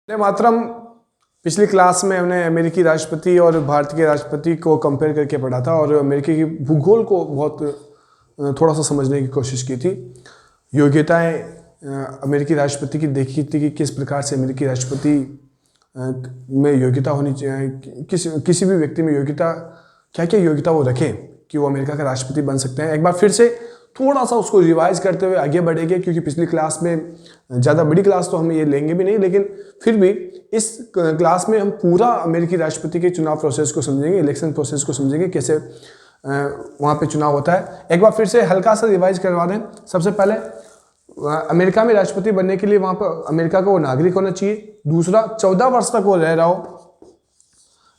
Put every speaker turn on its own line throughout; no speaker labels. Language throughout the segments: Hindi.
वंदे मातरम। पिछली क्लास में हमने अमेरिकी राष्ट्रपति और भारत के राष्ट्रपति को कंपेयर करके पढ़ा था और अमेरिकी की भूगोल को बहुत थोड़ा सा समझने की कोशिश की थी। योग्यताएं अमेरिकी राष्ट्रपति की देखी थी कि किस प्रकार से अमेरिकी राष्ट्रपति में योग्यता होनी चाहिए, किसी भी व्यक्ति में योग्यता, क्या क्या योग्यता वो रखें कि वो अमेरिका का राष्ट्रपति बन सकते हैं। एक बार फिर से थोड़ा सा उसको रिवाइज करते हुए आगे बढ़ेंगे, क्योंकि पिछली क्लास में ज़्यादा बड़ी क्लास तो हम ये लेंगे भी नहीं, लेकिन फिर भी इस क्लास में हम पूरा अमेरिकी राष्ट्रपति के चुनाव प्रोसेस को समझेंगे, इलेक्शन प्रोसेस को समझेंगे, कैसे वहाँ पे चुनाव होता है। एक बार फिर से हल्का सा रिवाइज करवा दें। सबसे पहले अमेरिका में राष्ट्रपति बनने के लिए वहाँ पर अमेरिका का वो नागरिक होना चाहिए। दूसरा, 14 वर्ष तक वो रह रहा हो,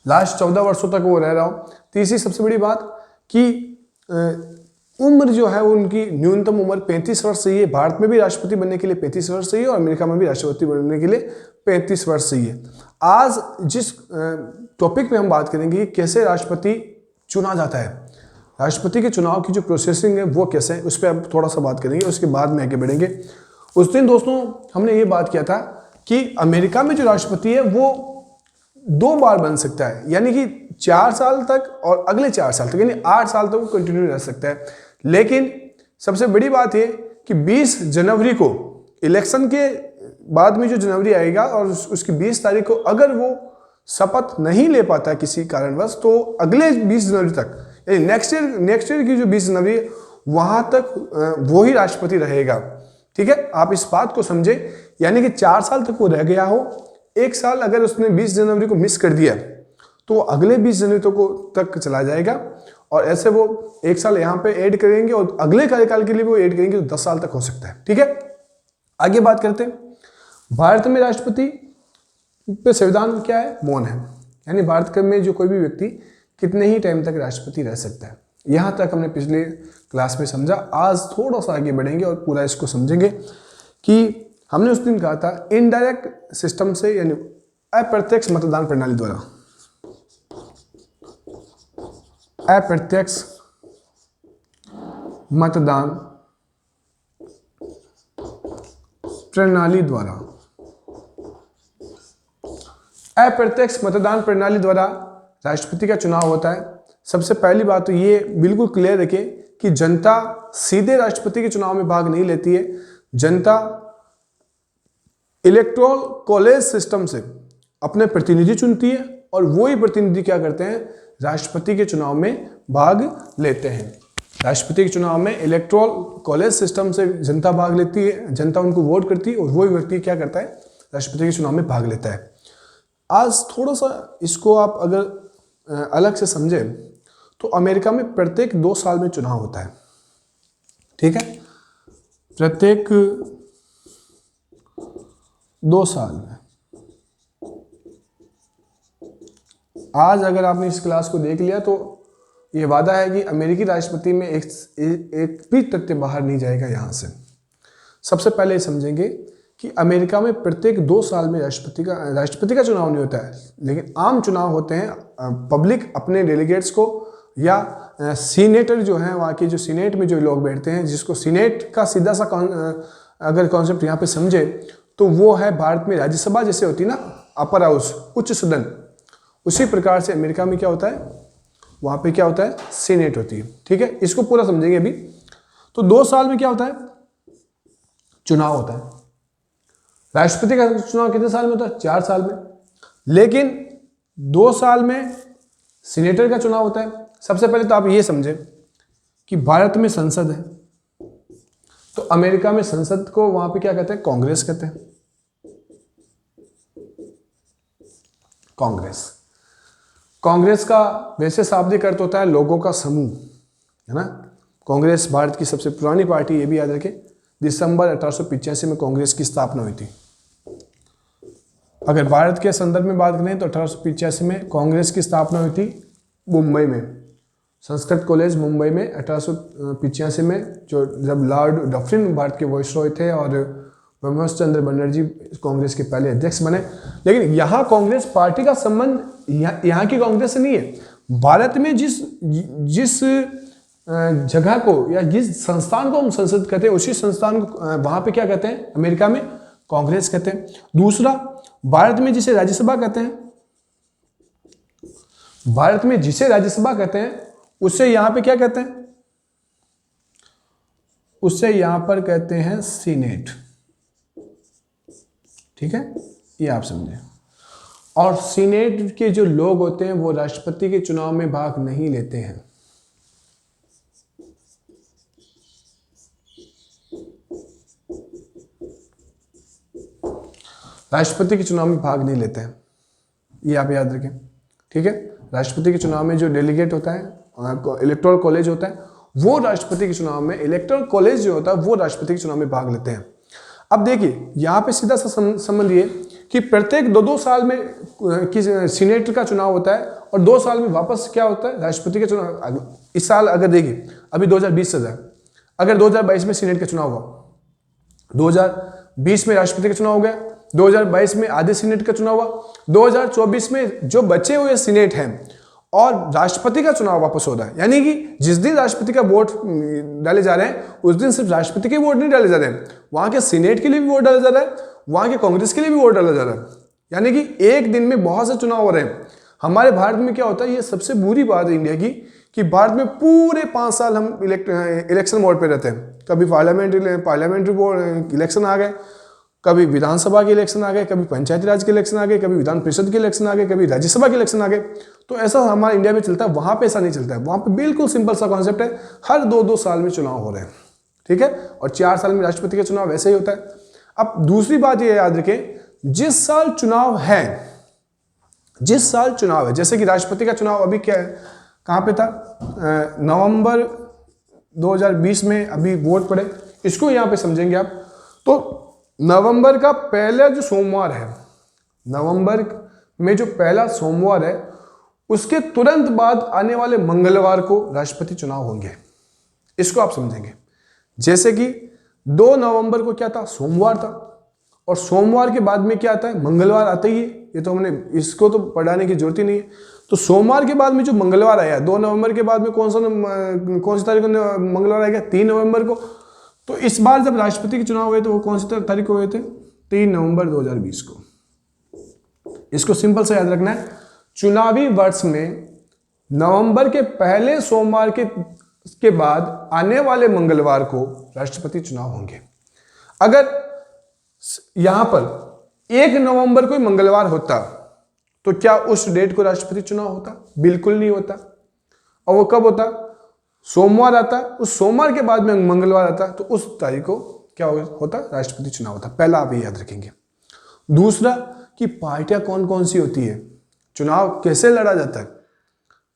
लास्ट 14 वर्षों तक वो रह रहा हो। तीसरी सबसे बड़ी बात कि उम्र जो है उनकी न्यूनतम उम्र 35 वर्ष चाहिए। भारत में भी राष्ट्रपति बनने के लिए 35 वर्ष चाहिए और अमेरिका में भी राष्ट्रपति बनने के लिए 35 वर्ष चाहिए। आज जिस टॉपिक पे हम बात करेंगे, कैसे राष्ट्रपति चुना जाता है, राष्ट्रपति के चुनाव की जो प्रोसेसिंग है वो कैसे है, उस पर अब थोड़ा सा बात करेंगे, उसके बाद में आगे बढ़ेंगे। उस दिन दोस्तों हमने ये बात किया था कि अमेरिका में जो राष्ट्रपति है वो 2 बार बन सकता है, यानी कि 4 साल तक और अगले 4 साल तक, यानी 8 साल तक वो कंटिन्यू रह सकता है। लेकिन सबसे बड़ी बात ये कि 20 जनवरी को इलेक्शन के बाद में जो जनवरी आएगा और उसकी 20 तारीख को अगर वो शपथ नहीं ले पाता किसी कारणवश, तो अगले 20 जनवरी तक, यानी नेक्स्ट ईयर की जो 20 जनवरी वहां तक वो ही राष्ट्रपति रहेगा। ठीक है, आप इस बात को समझे, यानी कि 4 साल तक वो रह गया हो, 1 साल अगर उसने 20 जनवरी को मिस कर दिया तो अगले 20 जनवरी तक चला जाएगा, और ऐसे वो 1 साल यहाँ पे ऐड करेंगे और अगले कार्यकाल के लिए वो ऐड करेंगे, तो 10 साल तक हो सकता है। ठीक है, आगे बात करते हैं। भारत में राष्ट्रपति पे संविधान क्या है? मौन है, यानी भारत में जो कोई भी व्यक्ति कितने ही टाइम तक राष्ट्रपति रह सकता है। यहाँ तक हमने पिछले क्लास में समझा। आज थोड़ा सा आगे बढ़ेंगे और पूरा इसको समझेंगे कि हमने उस दिन कहा था इनडायरेक्ट सिस्टम से, यानी अप्रत्यक्ष मतदान प्रणाली द्वारा, अप्रत्यक्ष मतदान प्रणाली द्वारा, अप्रत्यक्ष मतदान प्रणाली द्वारा राष्ट्रपति का चुनाव होता है। सबसे पहली बात तो ये बिल्कुल क्लियर रखें कि जनता सीधे राष्ट्रपति के चुनाव में भाग नहीं लेती है। जनता इलेक्टोरल कॉलेज सिस्टम से अपने प्रतिनिधि चुनती है और वो ही प्रतिनिधि क्या करते हैं? राष्ट्रपति के चुनाव में भाग लेते हैं। राष्ट्रपति के चुनाव में इलेक्टोरल कॉलेज सिस्टम से जनता भाग लेती है, जनता उनको वोट करती है और वही व्यक्ति क्या करता है? राष्ट्रपति के चुनाव में भाग लेता है। आज थोड़ा सा इसको आप अगर अलग से समझें तो अमेरिका में प्रत्येक 2 साल में चुनाव होता है। ठीक है, प्रत्येक 2 साल में। आज अगर आपने इस क्लास को देख लिया तो ये वादा है कि अमेरिकी राष्ट्रपति में एक भी तथ्य बाहर नहीं जाएगा यहाँ से। सबसे पहले समझेंगे कि अमेरिका में प्रत्येक 2 साल में राष्ट्रपति का चुनाव नहीं होता है, लेकिन आम चुनाव होते हैं। पब्लिक अपने डेलीगेट्स को या सीनेटर जो हैं, वहाँ के जो सीनेट में जो लोग बैठते हैं, जिसको सीनेट का सीधा सा अगर कॉन्सेप्ट यहाँ पे समझे तो वो है भारत में राज्यसभा जैसे होती है ना, अपर हाउस, उच्च सदन, उसी प्रकार से अमेरिका में क्या होता है? वहाँ पे क्या होता है? सीनेट होती है। ठीक है, इसको पूरा समझेंगे अभी। तो 2 साल में क्या होता है? चुनाव होता है। राष्ट्रपति का चुनाव कितने साल में होता है? 4 साल में। लेकिन 2 साल में सीनेटर का चुनाव होता है। सबसे पहले तो आप ये समझे कि भारत में संसद है, तो अमेरिका में संसद को वहां पे क्या कहते हैं? कांग्रेस कहते हैं। कांग्रेस का वैसे शाब्दिक अर्थ होता है लोगों का समूह, है ना। कांग्रेस भारत की सबसे पुरानी पार्टी, ये भी याद रखें। दिसंबर 1885 में कांग्रेस की स्थापना हुई थी। अगर भारत के संदर्भ में बात करें तो 1885 में कांग्रेस की स्थापना हुई थी मुंबई में, संस्कृत कॉलेज मुंबई में 1885 में, जब लॉर्ड डफरिन भारत के वाइसरॉय थे और ब्रह्मोस चंद्र बनर्जी कांग्रेस के पहले अध्यक्ष बने। लेकिन यहाँ कांग्रेस पार्टी का संबंध यहाँ की कांग्रेस से नहीं है। भारत में जिस जगह को या जिस संस्थान को हम संसद कहते हैं, उसी संस्थान को वहाँ पे क्या कहते हैं? अमेरिका में कांग्रेस कहते हैं। दूसरा, भारत में जिसे राज्यसभा कहते हैं, भारत में जिसे राज्यसभा कहते हैं उसे यहां पे क्या कहते हैं, उसे यहां पर कहते हैं सीनेट। ठीक है, ये आप समझे। और सीनेट के जो लोग होते हैं वो राष्ट्रपति के चुनाव में भाग नहीं लेते हैं। राष्ट्रपति के चुनाव में भाग नहीं लेते हैं, ये आप याद रखें। ठीक है, राष्ट्रपति के चुनाव में जो डेलीगेट होता है, इलेक्टोरल कॉलेज होता है, वो राष्ट्रपति के चुनाव में, इलेक्टोरल कॉलेज जो होता है वो राष्ट्रपति के चुनाव में भाग लेते हैं। अब देखिए यहाँ पे सीधा सा संबंध ये कि प्रत्येक 2-2 साल में सीनेट का चुनाव होता है और 2 साल में वापस क्या होता है, राष्ट्रपति का चुनाव। इस साल अगर देखिए अभी 2020 से था, अगर 2022 में सीनेट का चुनाव हुआ, 2020 में राष्ट्रपति का चुनाव हो गया, 2022 में आधे सीनेट का चुनाव हुआ, 2024 में जो बचे हुए सीनेट हैं और राष्ट्रपति का चुनाव वापस हो रहा है। यानी कि जिस दिन राष्ट्रपति का वोट डाले जा रहे हैं उस दिन सिर्फ राष्ट्रपति के वोट नहीं डाले जा रहे हैं, वहां के सीनेट के लिए भी वोट डाला जा रहा है, वहां के कांग्रेस के लिए भी वोट डाला जा रहा है। यानी कि एक दिन में बहुत से चुनाव हो रहे हैं। हमारे भारत में क्या होता है, ये सबसे बुरी बात है इंडिया की, कि भारत में पूरे 5 साल हम इलेक्शन मोड पे रहते हैं। कभी पार्लियामेंट्री इलेक्शन आ गए, कभी विधानसभा के इलेक्शन आ गए, कभी पंचायती राज के इलेक्शन आ गए, कभी विधान परिषद के इलेक्शन आ गए, कभी राज्यसभा के इलेक्शन आ गए। तो ऐसा हमारे इंडिया में चलता है, वहां पे ऐसा नहीं चलता है। वहां पे बिल्कुल सिंपल सा कॉन्सेप्ट है, हर 2-2 साल में चुनाव हो रहे हैं। ठीक है, और 4 साल में राष्ट्रपति का चुनाव वैसे ही होता है। अब दूसरी बात ये याद रखें, जिस साल चुनाव है, जिस साल चुनाव है, जैसे कि राष्ट्रपति का चुनाव अभी क्या है, कहां पे था, नवंबर 2020 में अभी वोट पड़े, इसको यहां पे समझेंगे आप। तो नवंबर का पहला जो सोमवार है, नवंबर में जो पहला सोमवार है, उसके तुरंत बाद आने वाले मंगलवार को राष्ट्रपति चुनाव होंगे। इसको आप समझेंगे। जैसे कि 2 नवंबर को क्या था, सोमवार था, और सोमवार के बाद में क्या आता है, मंगलवार आता ही है। ये तो हमने, इसको तो पढ़ाने की जरूरत ही नहीं है। तो सोमवार के बाद में जो मंगलवार आया, 2 नवंबर के बाद में कौन सी तारीख को मंगलवार आएगा, 3 नवंबर को। तो इस बार जब राष्ट्रपति के चुनाव हुए तो वो कौन सी तारीख को हुए थे, 3 नवंबर 2020 को। इसको सिंपल से याद रखना है, चुनावी वर्ष में नवंबर के पहले सोमवार के बाद आने वाले मंगलवार को राष्ट्रपति चुनाव होंगे। अगर यहां पर 1 नवंबर को मंगलवार होता तो क्या उस डेट को राष्ट्रपति चुनाव होता? बिल्कुल नहीं होता। और वो कब होता, सोमवार आता, उस सोमवार के बाद में मंगलवार आता, तो उस तारीख को क्या होता, राष्ट्रपति चुनाव होता। पहला आप ये याद रखेंगे। दूसरा कि पार्टियां कौन कौन सी होती है, चुनाव कैसे लड़ा जाता है।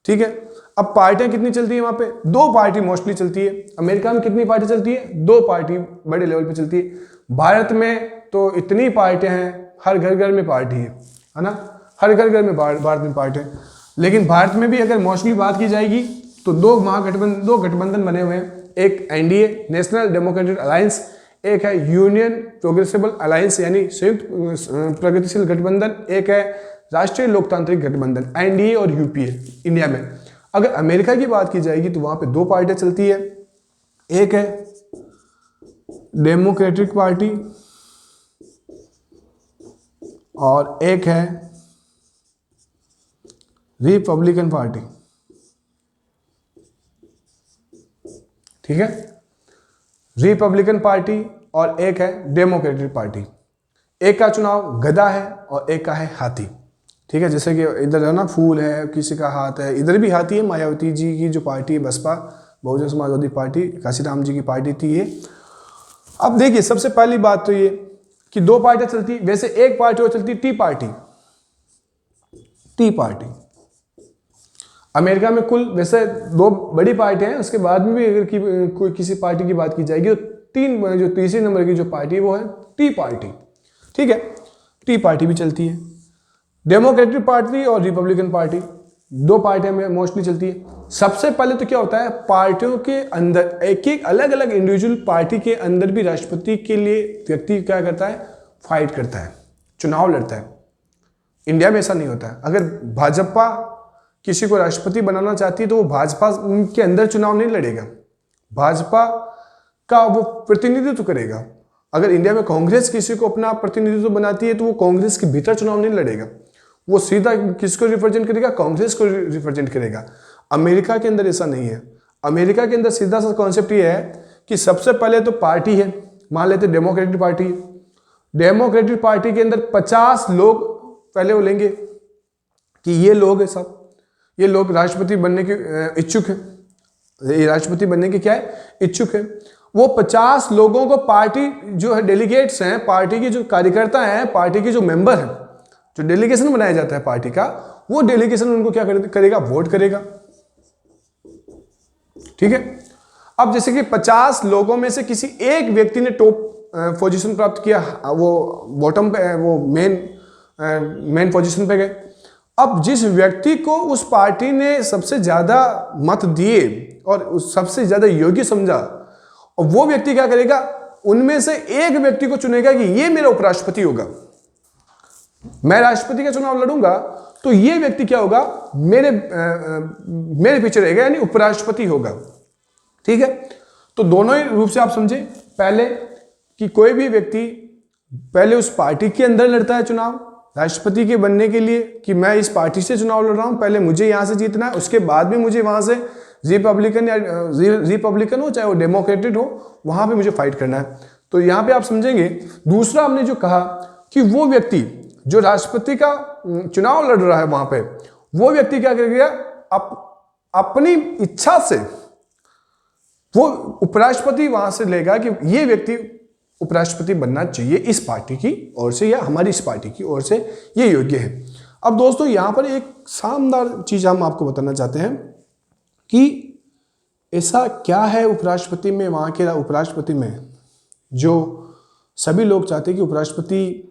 ठीक है, अब पार्टियां कितनी चलती है वहां पे, 2 पार्टी मोस्टली चलती है। अमेरिका में कितनी पार्टी चलती है, 2 पार्टी बड़े लेवल पे चलती है। भारत में तो इतनी पार्टियां हैं, हर घर घर में पार्टी है ना, हर घर घर में भारत में पार्टी है। लेकिन भारत में भी अगर मोस्टली बात की जाएगी तो 2 गठबंधन बने हुए हैं। एक एनडीए, नेशनल डेमोक्रेटिक अलायंस, एक है यूनियन प्रोग्रेसिबल अलायंस यानी संयुक्त प्रगतिशील गठबंधन, एक है राष्ट्रीय लोकतांत्रिक गठबंधन, एनडीए और यूपीए इंडिया में। अगर अमेरिका की बात की जाएगी तो वहां पे 2 पार्टियां चलती है, एक है डेमोक्रेटिक पार्टी और एक है रिपब्लिकन पार्टी। ठीक है, रिपब्लिकन पार्टी और एक है डेमोक्रेटिक पार्टी। एक का चुनाव गधा है और एक का है हाथी। ठीक है, जैसे कि इधर है ना फूल है, किसी का हाथ है, इधर भी हाथी है। मायावती जी की जो पार्टी है बसपा, बहुजन समाजवादी पार्टी, काशीराम जी की पार्टी थी ये। अब देखिए सबसे पहली बात तो ये कि 2 पार्टियां चलती, वैसे एक पार्टी और चलती T party. T party America में कुल वैसे 2 बड़ी पार्टियां हैं, उसके बाद में भी अगर कोई किसी पार्टी की बात की जाएगी तो जो तीसरे नंबर की जो पार्टी है वो है टी पार्टी। ठीक है, टी पार्टी भी चलती है। डेमोक्रेटिक पार्टी और रिपब्लिकन पार्टी 2 पार्टियां में मोस्टली चलती है। सबसे पहले तो क्या होता है, पार्टियों के अंदर एक अलग अलग इंडिविजुअल पार्टी के अंदर भी राष्ट्रपति के लिए व्यक्ति क्या करता है, फाइट करता है, चुनाव लड़ता है। इंडिया में ऐसा नहीं होता है। अगर भाजपा किसी को राष्ट्रपति बनाना चाहती है तो वो भाजपा के अंदर चुनाव नहीं लड़ेगा, भाजपा का वो प्रतिनिधित्व करेगा, अगर इंडिया में कांग्रेस किसी को अपना प्रतिनिधित्व बनाती है तो वो कांग्रेस के भीतर चुनाव नहीं लड़ेगा, वो सीधा किसको रिप्रेजेंट करेगा, कांग्रेस को रिप्रेजेंट करेगा। अमेरिका के अंदर ऐसा नहीं है। अमेरिका के अंदर सीधा सा कॉन्सेप्ट ये है कि सबसे पहले तो पार्टी है, मान लेते डेमोक्रेटिक पार्टी। डेमोक्रेटिक पार्टी के अंदर 50 लोग पहले वो लेंगे कि ये लोग है सब, ये लोग राष्ट्रपति बनने के इच्छुक है, ये राष्ट्रपति बनने के क्या है, इच्छुक है। वो 50 लोगों को पार्टी जो है डेलीगेट्स हैं, पार्टी के जो कार्यकर्ता हैं, पार्टी के जो मेंबर हैं, जो डेलीगेशन बनाया जाता है पार्टी का, वो डेलीगेशन उनको क्या करेगा, वोट करेगा। ठीक है। अब जैसे कि 50 लोगों में से किसी एक व्यक्ति ने टॉप पोजीशन प्राप्त किया, वो बॉटम पे, वो मेन पोजीशन पे गए। अब जिस व्यक्ति को उस पार्टी ने सबसे ज्यादा मत दिए और उस सबसे ज्यादा योग्य समझा, और वो व्यक्ति क्या करेगा, उनमें से एक व्यक्ति को चुनेगा कि ये मेरा उपराष्ट्रपति होगा। मैं राष्ट्रपति का चुनाव लड़ूंगा तो ये व्यक्ति क्या होगा, मेरे पीछे रहेगा, यानी उपराष्ट्रपति होगा। ठीक है। तो दोनों ही रूप से आप समझे, पहले कि कोई भी व्यक्ति पहले उस पार्टी के अंदर लड़ता है चुनाव राष्ट्रपति के बनने के लिए, कि मैं इस पार्टी से चुनाव लड़ रहा हूं, पहले मुझे यहां से जीतना है, उसके बाद में मुझे वहां से रिपब्लिकन हो चाहे वो डेमोक्रेटिक हो, वहां पे मुझे फाइट करना है। तो यहां पे आप समझेंगे। दूसरा हमने जो कहा कि वो व्यक्ति जो राष्ट्रपति का चुनाव लड़ रहा है वहां पे, वो व्यक्ति क्या करेगा, अपनी इच्छा से वो उपराष्ट्रपति वहां से लेगा कि ये व्यक्ति उपराष्ट्रपति बनना चाहिए इस पार्टी की ओर से, या हमारी इस पार्टी की ओर से ये योग्य है। अब दोस्तों यहां पर एक शानदार चीज हम आपको बताना चाहते हैं कि ऐसा क्या है उपराष्ट्रपति में, वहां के उपराष्ट्रपति में, जो सभी लोग चाहते हैं कि उपराष्ट्रपति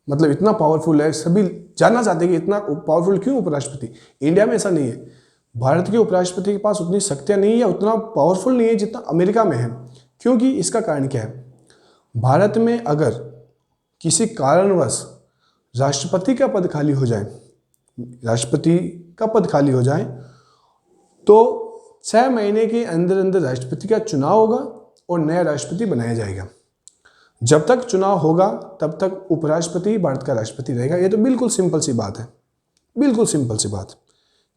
मतलब इतना पावरफुल है, सभी जानना चाहते हैं कि इतना पावरफुल क्यों उपराष्ट्रपति। इंडिया में ऐसा नहीं है। भारत के उपराष्ट्रपति के पास उतनी शक्तियां नहीं है, उतना पावरफुल नहीं है जितना अमेरिका में है। क्योंकि इसका कारण क्या है, भारत में अगर किसी कारणवश राष्ट्रपति का पद खाली हो जाए, राष्ट्रपति का पद खाली हो जाए, तो 6 महीने के अंदर अंदर राष्ट्रपति का चुनाव होगा और नया राष्ट्रपति बनाया जाएगा। जब तक चुनाव होगा तब तक उपराष्ट्रपति भारत का राष्ट्रपति रहेगा। ये तो बिल्कुल सिंपल सी बात है, बिल्कुल सिंपल सी बात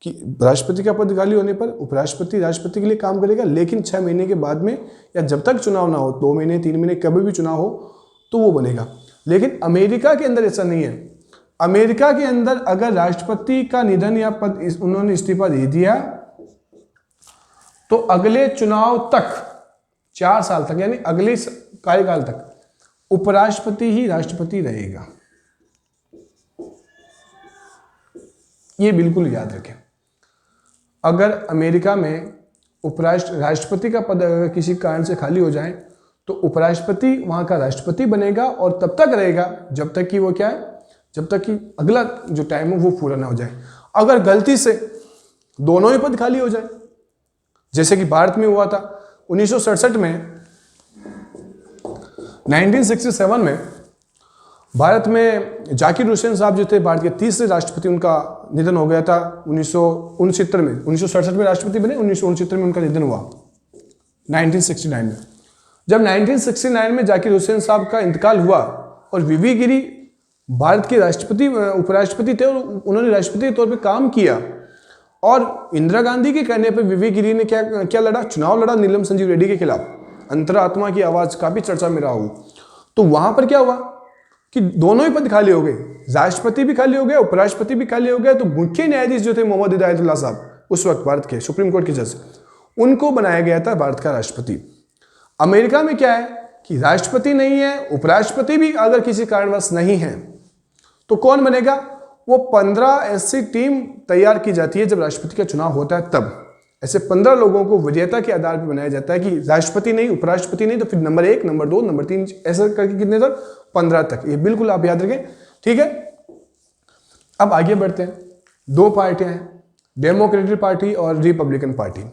कि राष्ट्रपति का पद खाली होने पर उपराष्ट्रपति राष्ट्रपति के लिए काम करेगा, लेकिन 6 महीने के बाद में या जब तक चुनाव ना हो, 2 महीने 3 महीने कभी भी चुनाव हो तो वो बनेगा। लेकिन अमेरिका के अंदर ऐसा नहीं है। अमेरिका के अंदर अगर राष्ट्रपति का निधन या पद उन्होंने इस्तीफा दे दिया तो अगले चुनाव तक 4 साल तक, यानी अगले कार्यकाल तक उपराष्ट्रपति ही राष्ट्रपति रहेगा। ये बिल्कुल याद रखें। अगर अमेरिका में राष्ट्रपति का पद अगर किसी कारण से खाली हो जाए तो उपराष्ट्रपति वहां का राष्ट्रपति बनेगा और तब तक रहेगा जब तक कि वो क्या है, जब तक कि अगला जो टाइम है वो पूरा ना हो जाए। अगर गलती से दोनों ही पद खाली हो जाए, जैसे कि भारत में हुआ था 1967 में, 1967 में भारत में जाकिर हुसैन साहब जो थे भारत के तीसरे राष्ट्रपति, उनका निधन हो गया था 1969 में। 1967 में राष्ट्रपति बने, 1969 में उनका निधन हुआ 1969 में। जब 1969 में जाकिर हुसैन साहब का इंतकाल हुआ और वीवी गिरी भारत के राष्ट्रपति उपराष्ट्रपति थे और उन्होंने राष्ट्रपति के तौर पे काम किया, और इंदिरा गांधी के कहने पर वीवी गिरी ने क्या लड़ा, चुनाव लड़ा नीलम संजीव रेड्डी के खिलाफ। अंतरात्मा की आवाज काफी चर्चा में रहा हो। तो वहां पर क्या हुआ कि दोनों ही पद खाली हो गए, राष्ट्रपति भी खाली हो गया, उपराष्ट्रपति भी खाली हो गया। तो मुख्य न्यायाधीश जो थे मोहम्मद हिदायतुल्लाह साहब, उस वक्त भारत के सुप्रीम कोर्ट के जज, उनको बनाया गया था भारत का राष्ट्रपति। अमेरिका में क्या है कि राष्ट्रपति नहीं है, उपराष्ट्रपति भी अगर किसी कारणवश नहीं है तो कौन बनेगा, वो 15 ऐसी टीम तैयार की जाती है जब राष्ट्रपति का चुनाव होता है। तब ऐसे 15 लोगों को वरीयता के आधार पर बनाया जाता है कि राष्ट्रपति नहीं, उपराष्ट्रपति नहीं, तो फिर नंबर 1, नंबर 2, नंबर 3, ऐसा करके कितने तक, 15 तक। ये बिल्कुल आप याद रखें, ठीक है। अब आगे बढ़ते हैं। 2 पार्टियां हैं, डेमोक्रेटिक पार्टी और रिपब्लिकन पार्टी।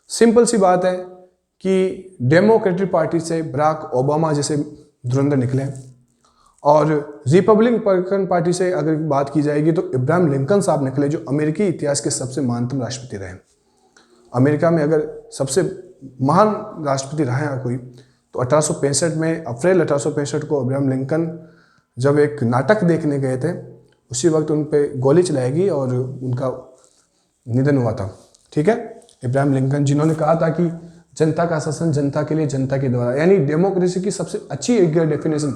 सिंपल सी बात है कि डेमोक्रेटिक पार्टी से बराक ओबामा जैसे धुरंधर निकले, और रिपब्लिकन पार्टी से अगर बात की जाएगी तो इब्राहिम लिंकन साहब निकले, जो अमेरिकी इतिहास के सबसे महानतम राष्ट्रपति रहे। अमेरिका में अगर सबसे महान राष्ट्रपति रहा है कोई तो 1865 में, अप्रैल 1865 को अब्राहम लिंकन जब एक नाटक देखने गए थे, उसी वक्त उन पे गोली चलाई गई और उनका निधन हुआ था। ठीक है, अब्राहम लिंकन जिन्होंने कहा था कि जनता का शासन जनता के लिए, जनता के द्वारा, यानी डेमोक्रेसी की सबसे अच्छी एक डेफिनेशन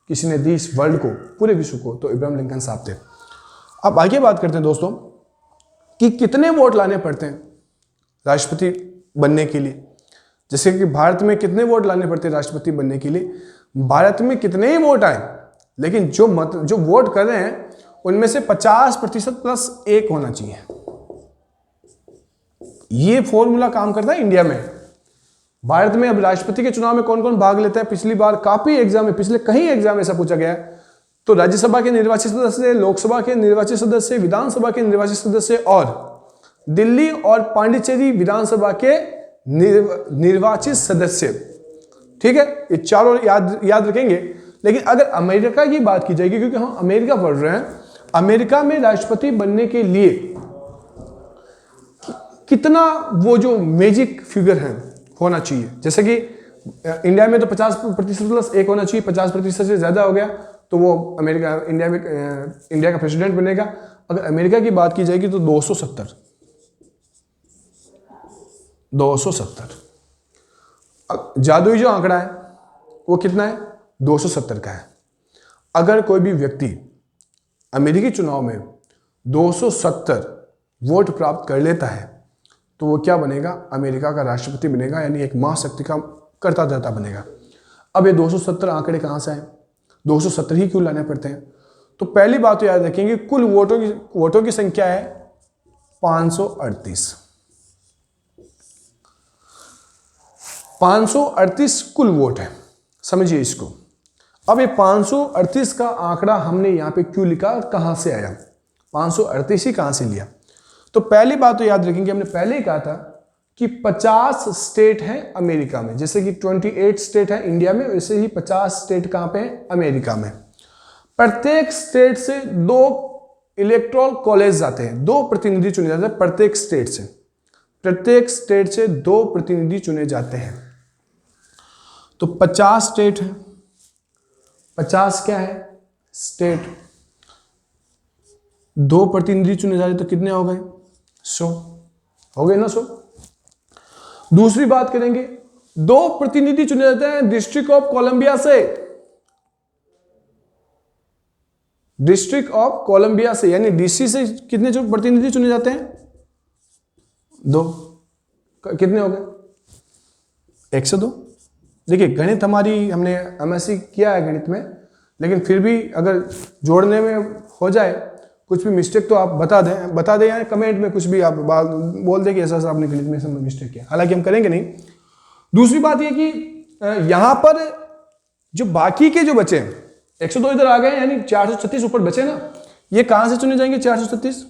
किसी ने दी इस वर्ल्ड को, पूरे विश्व को, तो अब्राहम लिंकन साहब थे। अब आगे बात करते हैं दोस्तों कि कितने वोट लाने पड़ते हैं राष्ट्रपति बनने के लिए। जैसे कि भारत में कितने वोट लाने पड़ते हैं राष्ट्रपति बनने के लिए। भारत में कितने ही वोट आए, लेकिन जो वोट कर रहे हैं उनमें से 50% प्लस 1 होना चाहिए। ये फॉर्मूला काम करता है इंडिया में। भारत में अब राष्ट्रपति के चुनाव में कौन कौन भाग लेता है, पिछली बार काफी एग्जाम में, पिछले कई एग्जाम में ऐसा पूछा गया है। तो राज्यसभा के निर्वाचित सदस्य, लोकसभा के निर्वाचित सदस्य, विधानसभा के निर्वाचित सदस्य और दिल्ली और पांडिचेरी विधानसभा के निर्वाचित सदस्य। ठीक है, ये चारों याद रखेंगे। लेकिन अगर अमेरिका की बात की जाएगी, क्योंकि हम अमेरिका पढ़ रहे हैं, अमेरिका में राष्ट्रपति बनने के लिए कितना वो जो मैजिक फिगर है होना चाहिए। जैसे कि इंडिया में तो 50% प्लस 1 होना चाहिए, 50% से ज्यादा हो गया तो वो अमेरिका, इंडिया का प्रेसिडेंट बनेगा। अगर अमेरिका की बात की जाएगी तो 270 जादुई जो आंकड़ा है वो कितना है, 270 का है। अगर कोई भी व्यक्ति अमेरिकी चुनाव में 270 वोट प्राप्त कर लेता है तो वो क्या बनेगा, अमेरिका का राष्ट्रपति बनेगा, यानी एक महाशक्ति का कर्ता धर्ता बनेगा। अब ये 270 आंकड़े कहां से आए, 270 ही क्यों लाने पड़ते हैं? तो पहली बात तो याद रखेंगे, कुल वोटों की संख्या है 538। 538 कुल वोट है, समझिए इसको। अब ये 538 का आंकड़ा हमने यहां पे क्यों लिखा, कहां से आया, 538 ही कहां से लिया? तो पहली बात तो याद रखेंगे, हमने पहले ही कहा था कि 50 स्टेट हैं अमेरिका में। जैसे कि 28 स्टेट है इंडिया में, वैसे ही 50 स्टेट कहां पे हैं, अमेरिका में। प्रत्येक स्टेट से 2 इलेक्टोरल कॉलेज आते हैं, 2 प्रतिनिधि चुने जाते हैं प्रत्येक स्टेट से। प्रत्येक स्टेट से 2 प्रतिनिधि चुने जाते हैं। तो 50 स्टेट है, 50 क्या है स्टेट, 2 प्रतिनिधि चुने जा रहे तो कितने हो गए, 100 हो गए ना, 100। दूसरी बात करेंगे, 2 प्रतिनिधि चुने जाते हैं डिस्ट्रिक्ट ऑफ कोलंबिया से, डिस्ट्रिक्ट ऑफ कोलंबिया से, यानी डीसी से कितने जो प्रतिनिधि चुने जाते हैं, 2। कितने हो गए, 102। देखिए गणित हमारी, हमने एमएससी किया है गणित में, लेकिन फिर भी अगर जोड़ने में हो जाए कुछ भी मिस्टेक तो आप बता दें या कमेंट में कुछ भी आप बोल दें कि ऐसा आपने गणित में सब मिस्टेक किया, हालांकि हम करेंगे नहीं। दूसरी बात यह कि यहां पर जो बाकी के जो बचे 102 इधर आ गए, यानी 436 ऊपर बचे ना, ये कहां से चुने जाएंगे 436?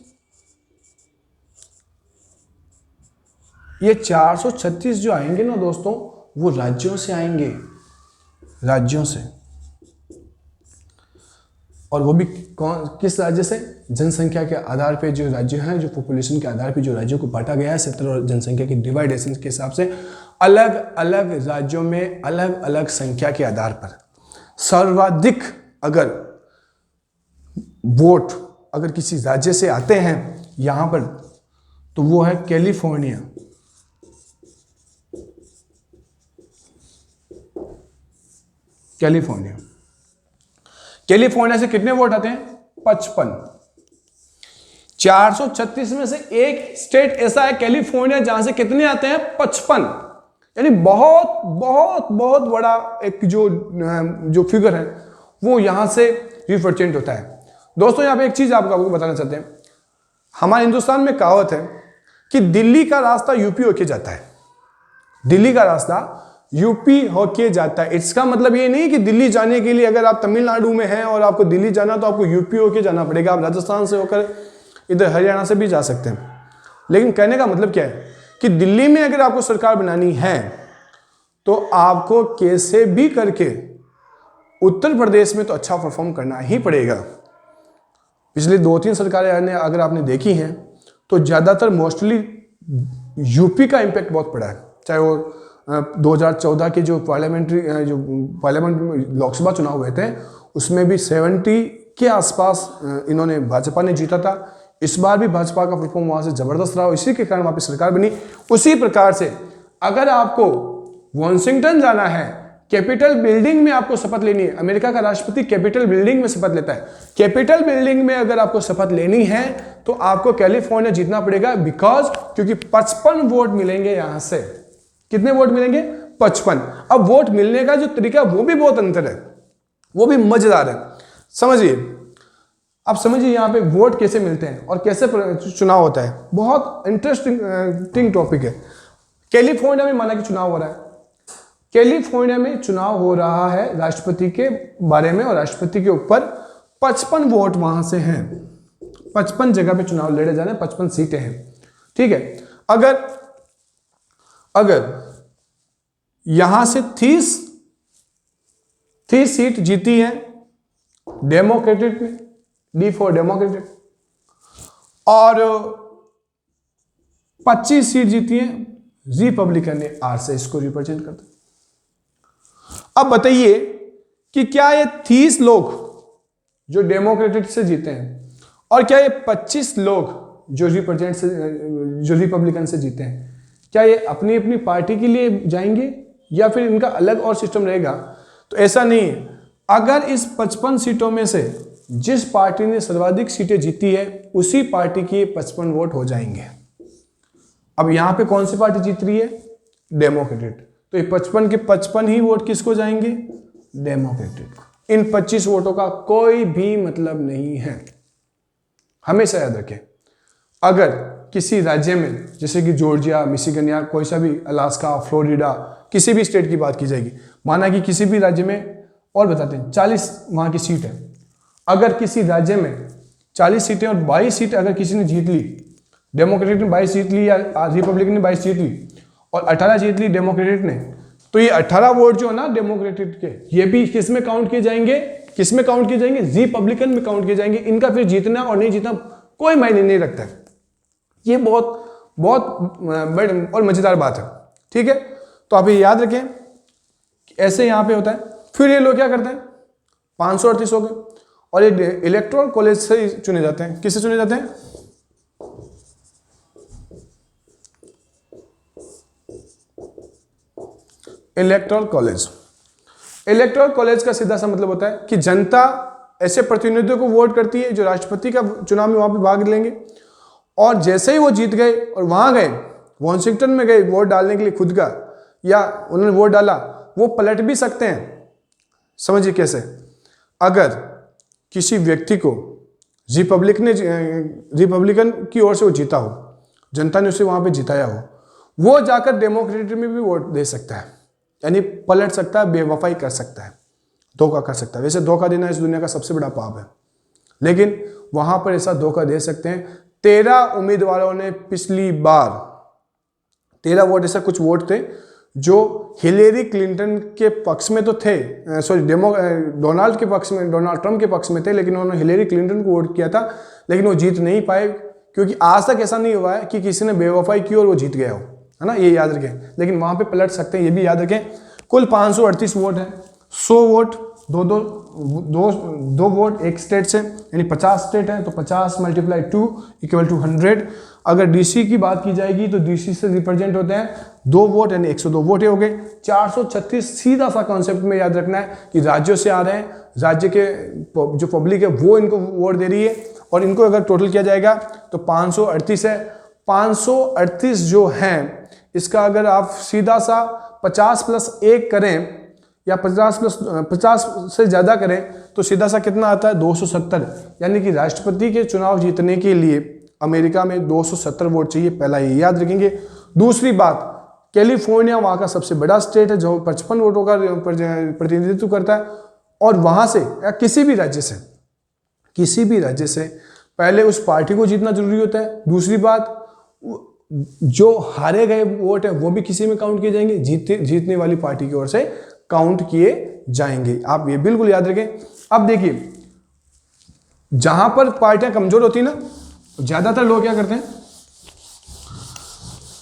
ये 436 जो आएंगे ना दोस्तों, वो राज्यों से आएंगे, राज्यों से। और वो भी किस राज्य से, जनसंख्या के आधार पे जो राज्य हैं, जो पॉपुलेशन के आधार पे जो राज्यों को बांटा गया है क्षेत्र और जनसंख्या की डिवाइडेशन के हिसाब से, अलग अलग राज्यों में अलग अलग संख्या के आधार पर सर्वाधिक अगर वोट अगर किसी राज्य से आते हैं यहां पर, तो वो है कैलिफोर्निया। कैलिफोर्निया, कैलिफोर्निया से कितने वोट आते हैं, 55। 436 में से एक स्टेट ऐसा है कैलिफोर्निया जहां से कितने आते हैं, 55। यानी बहुत बहुत बहुत बड़ा एक जो फिगर है वो यहां से रिप्रेजेंट होता है। दोस्तों यहां पे एक चीज आपको बताना चाहते हैं, हमारे हिंदुस्तान में कहावत है कि दिल्ली का रास्ता यूपी होके जाता है, दिल्ली का रास्ता यूपी होके जाता है। इसका मतलब ये नहीं कि दिल्ली जाने के लिए अगर आप तमिलनाडु में हैं और आपको दिल्ली जाना तो आपको यूपी होके जाना पड़ेगा, आप राजस्थान से होकर इधर हरियाणा से भी जा सकते हैं। लेकिन कहने का मतलब क्या है कि दिल्ली में अगर आपको सरकार बनानी है तो आपको कैसे भी करके उत्तर प्रदेश में तो अच्छा परफॉर्म करना ही पड़ेगा। पिछली 2-3 सरकारें अगर आपने देखी हैं तो ज्यादातर मोस्टली यूपी का इंपैक्ट बहुत पड़ा है, चाहे वो 2014 के जो पार्लियामेंट लोकसभा चुनाव हुए थे उसमें भी 70 के आसपास इन्होंने भाजपा ने जीता था। इस बार भी भाजपा का परफॉर्म वहां से जबरदस्त रहा, इसी के कारण वहां पे सरकार बनी। उसी प्रकार से अगर आपको वॉशिंगटन जाना है, कैपिटल बिल्डिंग में आपको शपथ लेनी है, अमेरिका का राष्ट्रपति कैपिटल बिल्डिंग में शपथ लेता है, कैपिटल बिल्डिंग में अगर आपको शपथ लेनी है तो आपको कैलिफोर्निया जीतना पड़ेगा, क्योंकि 55 वोट मिलेंगे यहां से। कितने वोट मिलेंगे? 55। अब वोट मिलने का जो तरीका वो भी बहुत अंतर है, वो भी मजेदार है, समझिए। आप समझिए यहां पे वोट कैसे मिलते हैं और कैसे चुनाव होता है, बहुत इंटरेस्टिंग टॉपिक है। कैलिफोर्निया में माना कि चुनाव हो रहा है, कैलिफोर्निया में चुनाव हो रहा है राष्ट्रपति के बारे में, और राष्ट्रपति के ऊपर 55 वोट वहां से हैं, 55 जगह पे चुनाव लड़े जा रहे हैं, 55 सीटें हैं, ठीक है। अगर यहां से 30 सीट जीती है डेमोक्रेटिक ने, डी फॉर डेमोक्रेटिक, और 25 सीट जीती है रिपब्लिकन ने, आर से इसको रिप्रेजेंट करता। अब बताइए कि क्या ये 30 लोग जो डेमोक्रेटिक से जीते हैं और क्या ये 25 लोग जो रिपब्लिकन से जीते हैं, क्या ये अपनी अपनी पार्टी के लिए जाएंगे या फिर इनका अलग और सिस्टम रहेगा? तो ऐसा नहीं है। अगर इस 55 सीटों में से जिस पार्टी ने सर्वाधिक सीटें जीती है उसी पार्टी की 55 वोट हो जाएंगे। अब यहां पे कौन सी पार्टी जीत रही है? डेमोक्रेटिक। तो ये 55 के 55 ही वोट किसको जाएंगे? डेमोक्रेटिक। इन 25 वोटों का कोई भी मतलब नहीं है, हमेशा याद रखें। अगर किसी राज्य में जैसे कि जॉर्जिया, मिशिगन या कोई सा भी, अलास्का, फ्लोरिडा, किसी भी स्टेट की बात की जाएगी, माना कि किसी भी राज्य में, और बताते हैं 40 वहां की सीट है, अगर किसी राज्य में 40 सीटें और 22 सीट अगर किसी ने जीत ली, डेमोक्रेटिक ने 22 जीत ली या रिपब्लिकन ने 22 जीत ली और 18 जीत ली डेमोक्रेटिक ने, तो ये 18 वोट जो है ना डेमोक्रेटिक के, ये भी किस में काउंट किए जाएंगे? किस में काउंट किए जाएंगे? रिपब्लिकन में काउंट किए जाएंगे। इनका फिर जीतना और नहीं जीतना कोई मायने नहीं रखता है। ये बहुत बड़ी और मजेदार बात है, ठीक है। तो आप ये याद रखें कि ऐसे यहां पे होता है। फिर ये लोग क्या करते हैं? 538 हो गए और ये इलेक्टोरल कॉलेज से चुने जाते हैं। किससे चुने जाते हैं? Electoral college. इलेक्टोरल कॉलेज का सीधा सा मतलब होता है कि जनता ऐसे प्रतिनिधियों को वोट करती है जो राष्ट्रपति का चुनाव में वहां पे भाग लेंगे, और जैसे ही वो जीत गए और वहां गए, वॉशिंगटन में गए वोट डालने के लिए खुद का, या उन्होंने वोट डाला, वो पलट भी सकते हैं। समझिए कैसे? अगर किसी व्यक्ति को रिपब्लिकन की ओर से वो जीता हो, जनता ने उसे वहां पे जिताया हो, वो जाकर डेमोक्रेटिक में भी वोट दे सकता है, यानी पलट सकता है, बेवफाई कर सकता है, धोखा कर सकता है। वैसे धोखा देना इस दुनिया का सबसे बड़ा पाप है, लेकिन वहां पर ऐसा धोखा दे सकते हैं। 13 उम्मीदवारों ने पिछली बार 13 वोट, ऐसा कुछ वोट थे जो हिलेरी क्लिंटन के पक्ष में तो थे, डोनाल्ड ट्रंप के पक्ष में थे, लेकिन उन्होंने हिलेरी क्लिंटन को वोट किया था, लेकिन वो जीत नहीं पाए, क्योंकि आज तक ऐसा नहीं हुआ है कि किसी ने बेवफाई की और वो जीत गया हो, है ना, ये याद रखें। लेकिन वहां पे पलट सकते हैं, ये भी याद रखें। कुल 538 वोट है, 100 वोट दो वोट एक स्टेट से, यानी 50 स्टेट है तो 50 × 2 = 100। अगर डीसी की बात की जाएगी तो डीसी से रिप्रेजेंट होते हैं 2 वोट, यानी 102 वोट हो गए। 436 सीधा सा कॉन्सेप्ट में याद रखना है कि राज्यों से आ रहे हैं, राज्य के जो पब्लिक है वो इनको वोट दे रही है, और इनको अगर टोटल किया जाएगा तो 538 है। 538 जो हैं, इसका अगर आप सीधा सा 50 + 1 करें या 50 से ज़्यादा करें तो सीधा सा कितना आता है? 270। यानी कि राष्ट्रपति के चुनाव जीतने के लिए अमेरिका में 270 वोट चाहिए, पहला ये याद रखेंगे। दूसरी बात, कैलिफोर्निया वहाँ का सबसे बड़ा स्टेट है जो 55 वोटों का प्रतिनिधित्व करता है, और वहाँ से या किसी भी राज्य से पहले उस पार्टी को जीतना जरूरी होता है। दूसरी बात, जो हारे गए वोट है वो भी किसी में काउंट किए जाएंगे, जीतने वाली पार्टी की ओर से काउंट किए जाएंगे। आप ये बिल्कुल याद रखें। अब देखिए, जहां पर पार्टियां कमजोर होती है ना, ज्यादातर लोग क्या करते हैं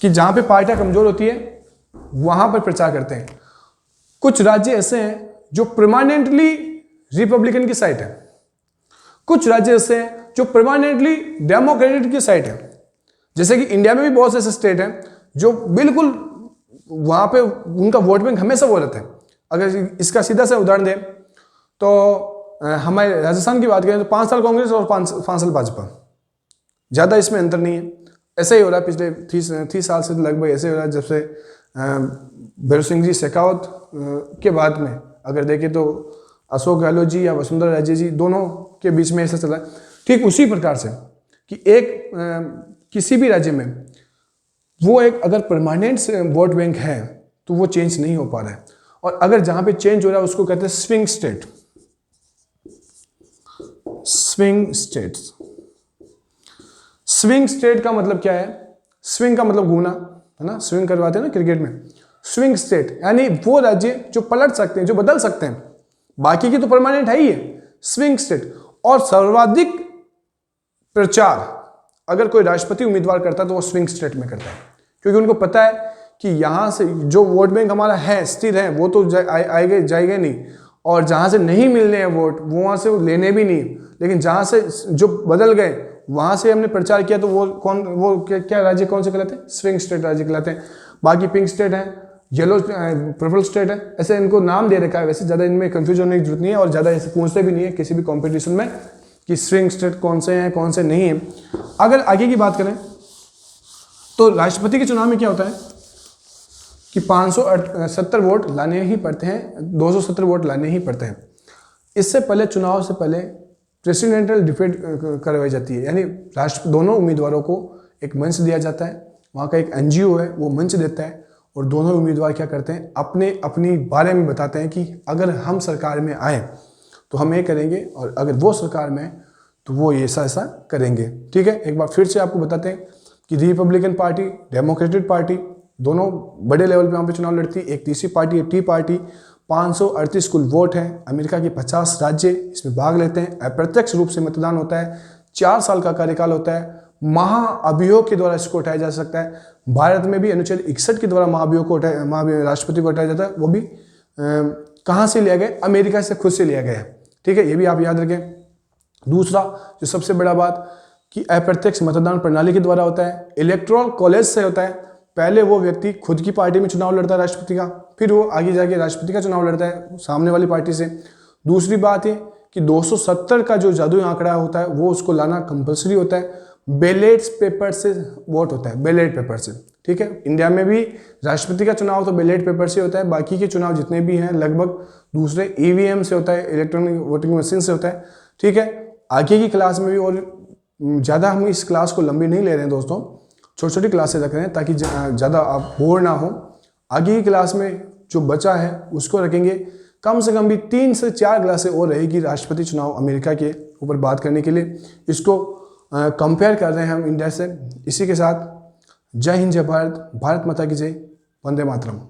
कि जहां पे पार्टियां कमजोर होती है वहां पर प्रचार करते हैं। कुछ राज्य ऐसे हैं जो परमानेंटली रिपब्लिकन की साइड है, कुछ राज्य ऐसे हैं जो परमानेंटली डेमोक्रेटिक की साइड है। जैसे कि इंडिया में भी बहुत से ऐसे स्टेट हैं जो बिल्कुल वहां पे उनका वोट बैंक हमेशा वो रहता है। अगर इसका सीधा सा उदाहरण दें तो हमारे राजस्थान की बात करें तो 5 साल कांग्रेस और 5 साल भाजपा, ज़्यादा इसमें अंतर नहीं है। ऐसे ही हो रहा है पिछले 30 साल से, लगभग ऐसे हो रहा है जब से भैरव सिंह जी शेखावत के बाद में अगर देखें तो अशोक गहलोत जी या वसुंधरा राजे जी दोनों के बीच में ऐसा चला है। ठीक उसी प्रकार से कि एक किसी भी राज्य में वो एक अगर परमानेंट वोट बैंक है तो वो चेंज नहीं हो पा रहा है, और अगर जहां पे चेंज हो रहा है उसको कहते हैं swing state. Swing states, swing state का मतलब क्या है? स्विंग का मतलब घूमना है ना, स्विंग करवाते हैं ना क्रिकेट में। स्विंग स्टेट यानी वो राज्य जो पलट सकते हैं, जो बदल सकते हैं, बाकी की तो परमानेंट है ही है। Swing state. और सर्वाधिक प्रचार अगर कोई राष्ट्रपति उम्मीदवार करता है तो वो स्विंग स्टेट में करता है, क्योंकि उनको पता है कि यहां से जो वोट बैंक हमारा है, स्थिर है, वो तो आएगा जाएगा नहीं, और जहां से नहीं मिलने हैं वोट वो वहां से वो लेने भी नहीं। लेकिन जहां से जो बदल गए वहां से हमने प्रचार किया तो वो क्या राज्य कौन से कहलाते हैं? स्विंग स्टेट राज्य कहलाते हैं। बाकी पिंक स्टेट है, येलो पर्पल स्टेट है, ऐसे इनको नाम दे रखा है। वैसे ज़्यादा इनमें कंफ्यूज होने की जरूरत नहीं है, और ज़्यादा ऐसे पूछते भी नहीं है किसी भी कॉम्पिटिशन में कि स्विंग स्टेट कौन से हैं कौन से नहीं है। अगर आगे की बात करें तो राष्ट्रपति के चुनाव में क्या होता है कि 570 वोट लाने ही पड़ते हैं, 270 वोट लाने ही पड़ते हैं। इससे पहले, चुनाव से पहले प्रेसिडेंशियल डिबेट करवाई जाती है, यानी दोनों उम्मीदवारों को एक मंच दिया जाता है। वहाँ का एक एनजीओ है वो मंच देता है, और दोनों उम्मीदवार क्या करते हैं, अपनी बारे में बताते हैं कि अगर हम सरकार में आए तो हम ये करेंगे, और अगर वो सरकार में तो वो ऐसा ऐसा करेंगे। ठीक है, एक बार फिर से आपको बताते हैं कि रिपब्लिकन पार्टी, डेमोक्रेटिक पार्टी दोनों बड़े लेवल पे वहाँ पे चुनाव लड़ती है। एक तीसरी पार्टी है टी पार्टी। 538 कुल वोट हैं। अमेरिका के 50 राज्य इसमें भाग लेते हैं। अप्रत्यक्ष रूप से मतदान होता है। 4 साल का कार्यकाल होता है। महाअभियोग के द्वारा इसको उठाया जा सकता है। भारत में भी अनुच्छेद 61 के द्वारा महाअभियोग को राष्ट्रपति को उठाया जाता है। वो भी कहाँ से लिया गया? अमेरिका से खुद से लिया गया है। ठीक है, ये भी आप याद रखें। दूसरा जो सबसे बड़ा बात कि अप्रत्यक्ष मतदान प्रणाली के द्वारा होता है। इलेक्टोरल कॉलेज से होता है। पहले वो व्यक्ति खुद की पार्टी में चुनाव लड़ता है राष्ट्रपति का, फिर वो आगे जाके राष्ट्रपति का चुनाव लड़ता है सामने वाली पार्टी से। दूसरी बात है कि 270 का जो जादुई आंकड़ा होता है वो उसको लाना कंपलसरी होता है। बैलेट पेपर से वोट होता है, बैलेट पेपर से। ठीक है, इंडिया में भी राष्ट्रपति का चुनाव तो बैलेट पेपर से होता है। बाकी के चुनाव जितने भी हैं लगभग दूसरे ईवीएम से होता है, इलेक्ट्रॉनिक वोटिंग मशीन से होता है। ठीक है, आगे की क्लास में भी, और ज़्यादा हम इस क्लास को लंबी नहीं ले रहे हैं दोस्तों, छोटी छोटी क्लासेस रख रहे हैं ताकि ज़्यादा आप बोर ना हो। आगे की क्लास में जो बचा है उसको रखेंगे। कम से कम भी 3 से 4 क्लासें और रहेगी राष्ट्रपति चुनाव अमेरिका के ऊपर बात करने के लिए। इसको कंपेयर कर रहे हैं हम इंडिया से। इसी के साथ जय हिंद, जय भारत, भारत माता की जय, वंदे मातरम।